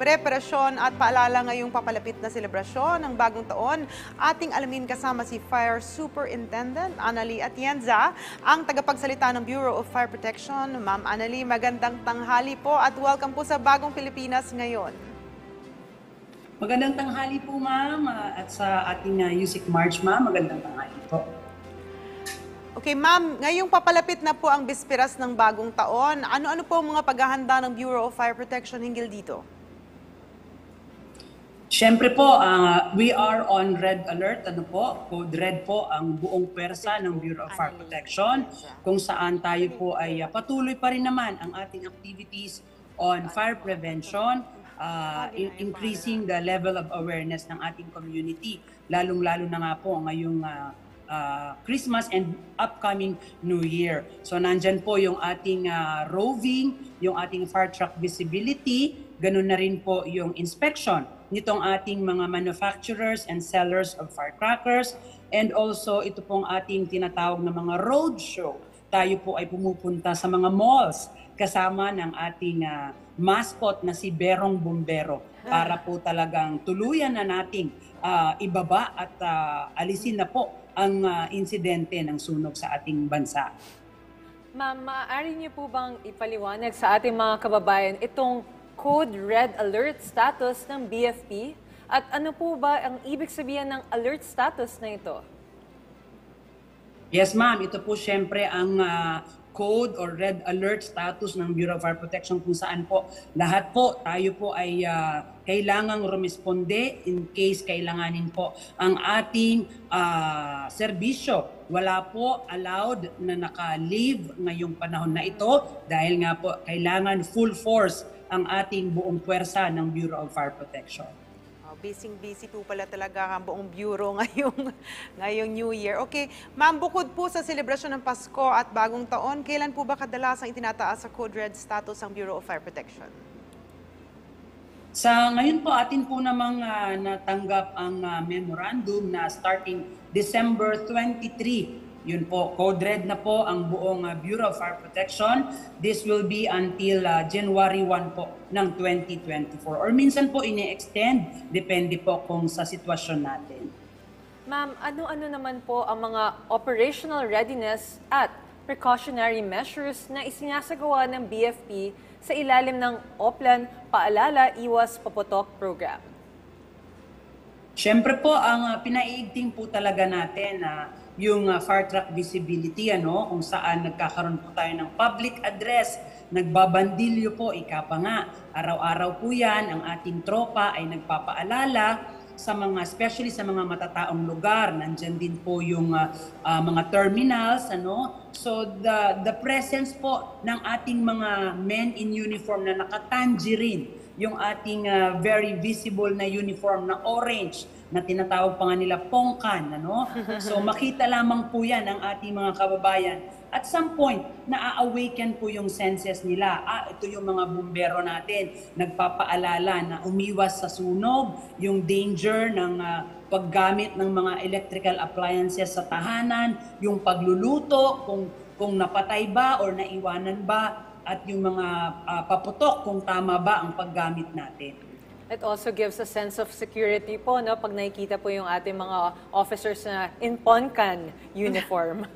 Preparasyon at paalala ngayong papalapit na selebrasyon ng bagong taon, ating alamin kasama si Fire Superintendent Annalie Atienza, ang tagapagsalita ng Bureau of Fire Protection. Ma'am Annalie, magandang tanghali po at welcome po sa Bagong Pilipinas ngayon. Magandang tanghali po, ma'am, at sa ating Music March, ma'am, magandang tanghali po. Okay, ma'am, ngayong papalapit na po ang bisperas ng bagong taon. Ano-ano po ang mga paghahanda ng Bureau of Fire Protection hinggil dito? Siyempre po, we are on red alert. Code red po ang buong pwersa ng Bureau of Fire Protection, kung saan tayo po ay patuloy pa rin naman ang ating activities on fire prevention, increasing the level of awareness ng ating community, lalong-lalo na nga po ngayong Christmas and upcoming New Year. So nandyan po yung ating roving, yung ating fire truck visibility, ganun na rin po yung inspection nitong ating mga manufacturers and sellers of firecrackers, and also ito pong ating tinatawag na mga road show. Tayo po ay pumupunta sa mga malls kasama ng ating mascot na si Berong Bombero para po talagang tuluyan na nating ibaba at alisin na po ang insidente ng sunog sa ating bansa. Ma'am, maaari niyo po bang ipaliwanag sa ating mga kababayan itong Code Red Alert status ng BFP? At ano po ba ang ibig sabihin ng alert status na ito? Yes, ma'am. Ito po siyempre ang code or red alert status ng Bureau of Fire Protection, kung saan po lahat po tayo po ay kailangang rumisponde in case kailanganin po ang ating serbisyo. Wala po allowed na naka-leave ngayong panahon na ito dahil nga po kailangan full force ang ating buong puwersa ng Bureau of Fire Protection. Busy po pala talaga ang buong bureau ngayong New Year. Okay, ma'am, bukod po sa selebrasyon ng Pasko at Bagong Taon, kailan po ba kadalasang itinataas sa Code Red status ang Bureau of Fire Protection? Sa ngayon po, atin po namang natanggap ang memorandum na starting December 23. Yun po, Code Red na po ang buong Bureau of Fire Protection. This will be until January 1 po ng 2024. Or minsan po ini-extend, depende po kung sa sitwasyon natin. Ma'am, ano-ano naman po ang mga operational readiness at precautionary measures na isinasagawa ng BFP sa ilalim ng Oplan Paalala Iwas Paputok Program? Siyempre po, ang pinaiigting po talaga natin yung fire truck visibility, kung saan nagkakaroon po tayo ng public address, nagbabandilyo po, ika pa nga, araw-araw po yan, ang ating tropa ay nagpapaalala sa mga, especially sa mga matataong lugar, nandyan din po yung mga terminals, So the presence po ng ating mga men in uniform na nakatangerine, yung ating very visible na uniform na orange, na tinatawag pa nga nila pongkan, So makita lamang po yan ng ating mga kababayan. At some point, na-awaken po yung senses nila. Ito yung mga bumbero natin, nagpapaalala na umiwas sa sunog, yung danger ng paggamit ng mga electrical appliances sa tahanan, yung pagluluto, kung napatay ba or naiwanan ba, at yung mga paputok kung tama ba ang paggamit natin. It also gives a sense of security po, pag nakikita po yung ating mga officers na in Poncan uniform.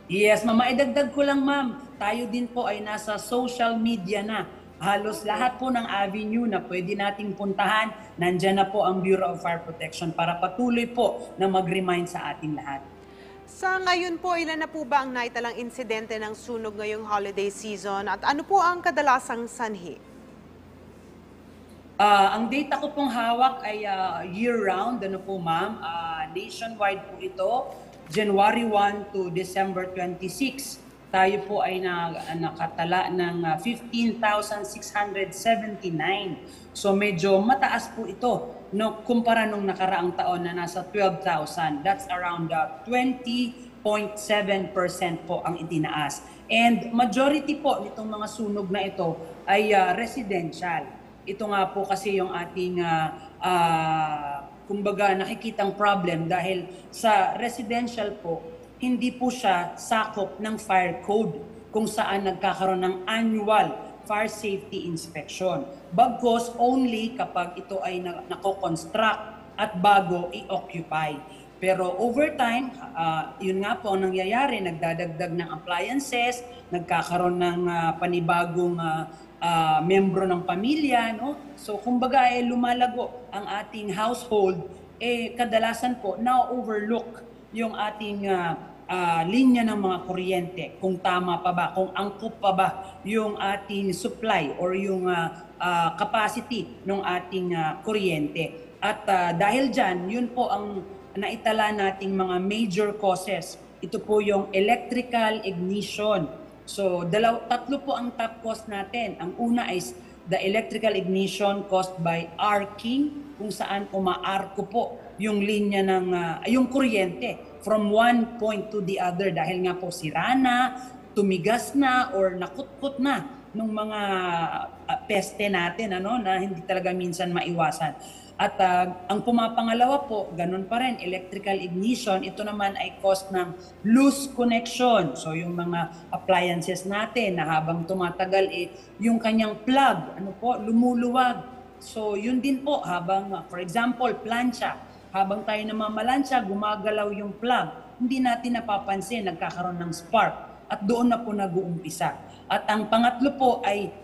Yes, ma'am. Maidagdag ko lang, ma'am. Tayo din po ay nasa social media na. Halos lahat po ng avenue na pwede nating puntahan, nandyan na po ang Bureau of Fire Protection para patuloy po na mag-remind sa ating lahat. Sa ngayon po, ilan na po ba ang naitalang insidente ng sunog ngayong holiday season at ano po ang kadalasang sanhi? Ang data ko pong hawak ay year-round, po ma'am. Nationwide po ito, January 1 to December 26. Tayo po ay nakatala ng 15,679. So medyo mataas po ito kumpara nung nakaraang taon na nasa 12,000. That's around 20.7% po ang itinaas. And majority po nitong mga sunog na ito ay residential. Ito nga po kasi yung ating kumbaga nakikitang problem dahil sa residential po, hindi po siya sakop ng fire code kung saan nagkakaroon ng annual fire safety inspection. Bagkus only kapag ito ay nako-construct at bago i-occupy. Pero over time, yun nga po ang nangyayari, nagdadagdag ng appliances, nagkakaroon ng panibagong membro ng pamilya, no? So kumbaga lumalago ang ating household, kadalasan po na-overlook yung ating linya ng mga kuryente, kung tama pa ba, kung angkop pa ba yung ating supply or yung capacity ng ating kuryente. At dahil dyan, yun po ang naitala nating mga major causes. Ito po yung electrical ignition. So, tatlo po ang top cause natin. Ang una is the electrical ignition caused by arcing, kung saan umaarko po yung linya ng yung kuryente from one point to the other dahil nga po sira na, tumigas na, or nakutkot na ng mga peste natin na hindi talaga minsan maiwasan. At ang pumapangalawa po, ganun pa rin, electrical ignition, ito naman ay caused ng loose connection. So yung mga appliances natin na habang tumatagal, yung kanyang plug, lumuluwag. So yun din po, habang, for example, plancha, habang tayo namamalansya, gumagalaw yung plug, hindi natin napapansin, nagkakaroon ng spark. At doon na po nag-uumpisa. At ang pangatlo po ay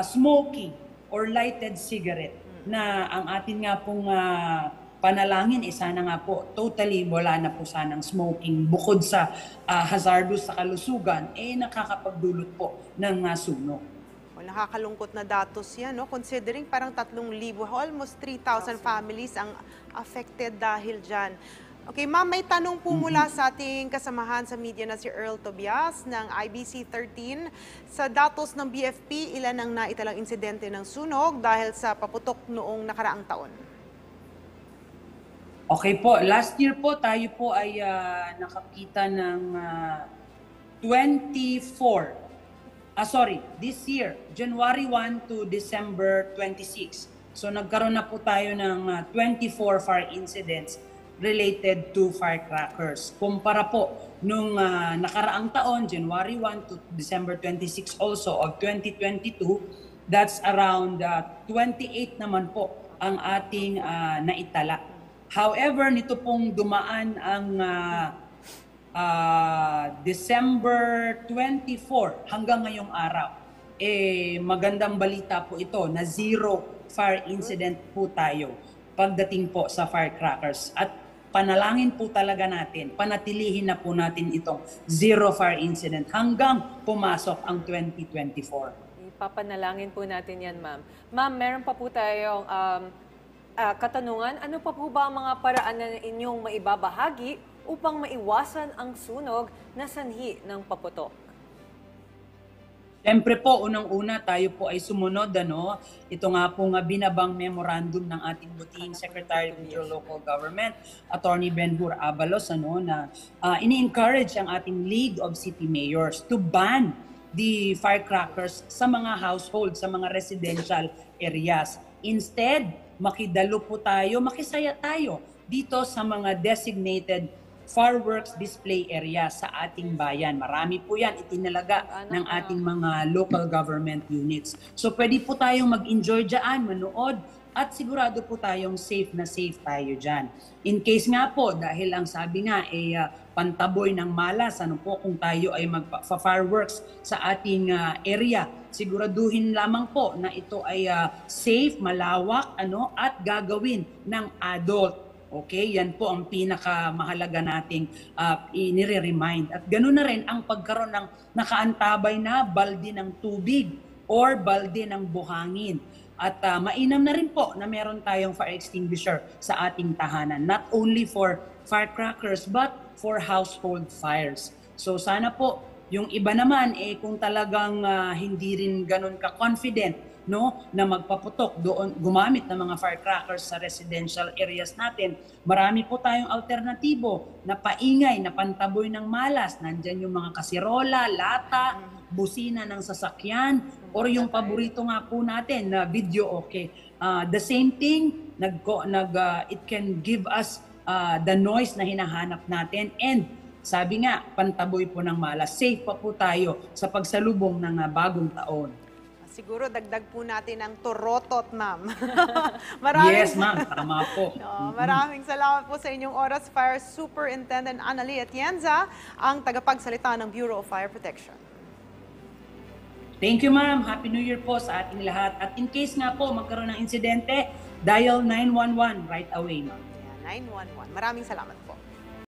smoking or lighted cigarette, na ang atin nga pong panalangin, sana nga po totally wala na po sanang smoking. Bukod sa hazardous sa kalusugan, nakakapagdulot po ng sunog. Nakakalungkot na datos yan, no? Considering parang 3,000, almost 3,000 families ang affected dahil dyan. Okay, ma'am, may tanong po mula sa ating kasamahan sa media na si Earl Tobias ng IBC 13. Sa datos ng BFP, ilan ang naitalang insidente ng sunog dahil sa paputok noong nakaraang taon? Okay po, last year po tayo po ay nakakita ng this year, January 1 to December 26. So nagkaroon na po tayo ng 24 fire incidents related to firecrackers. Kumpara po nung nakaraang taon, January 1 to December 26 also of 2022, that's around 28 naman po ang ating naitala. However, nito pong dumaan ang December 24 hanggang ngayong araw, magandang balita po ito na zero fire incident po tayo pagdating po sa firecrackers. At panalangin po talaga natin, panatilihin na po natin itong zero fire incident hanggang pumasok ang 2024. Ipapanalangin po natin yan, ma'am. Ma'am, meron pa po tayong katanungan. Ano pa po ba ang mga paraan na inyong maibabahagi upang maiwasan ang sunog na sanhi ng paputok? Siyempre po, unang-una tayo po ay sumunod. Ito nga po binabang memorandum ng ating butihing Secretary of Local Government, Attorney Benhur Abalos, na ini-encourage ang ating League of City Mayors to ban the firecrackers sa mga household, sa mga residential areas. Instead, makidalo po tayo, makisaya tayo dito sa mga designated fireworks display area sa ating bayan. Marami po yan itinalaga ng ating mga local government units. So pwede po tayong mag-enjoy dyan, manood, at sigurado po tayong safe na safe tayo dyan. In case nga po, dahil ang sabi nga pantaboy ng malas, kung tayo ay mag-fireworks sa ating area, siguraduhin lamang po na ito ay safe, malawak, at gagawin ng adult. Okay, yan po ang pinakamahalaga nating inire-remind. At ganoon na rin ang pagkaroon ng nakaantabay na balde ng tubig or balde ng buhangin. At mainam na rin po na meron tayong fire extinguisher sa ating tahanan. Not only for firecrackers but for household fires. So sana po, yung iba naman kung talagang hindi rin ganun ka-confident na magpaputok doon, gumamit ng mga firecrackers sa residential areas natin, marami po tayong alternatibo na paingay, na pantaboy ng malas. Nandyan yung mga kasirola, lata, busina ng sasakyan, or yung paborito nga po natin na video okay. The same thing, it can give us the noise na hinahanap natin, and sabi nga, pantaboy po ng malas. Safe pa po tayo sa pagsalubong ng bagong taon. Siguro dagdag po natin ang torotot, ma'am. Yes, ma'am. Tama po. Maraming salamat po sa inyong oras, Fire Superintendent Annalie Atienza, ang tagapagsalita ng Bureau of Fire Protection. Thank you, ma'am. Happy New Year po sa ating lahat. At in case nga po magkaroon ng insidente, dial 911 right away, ma'am. Ayan, 911. Maraming salamat.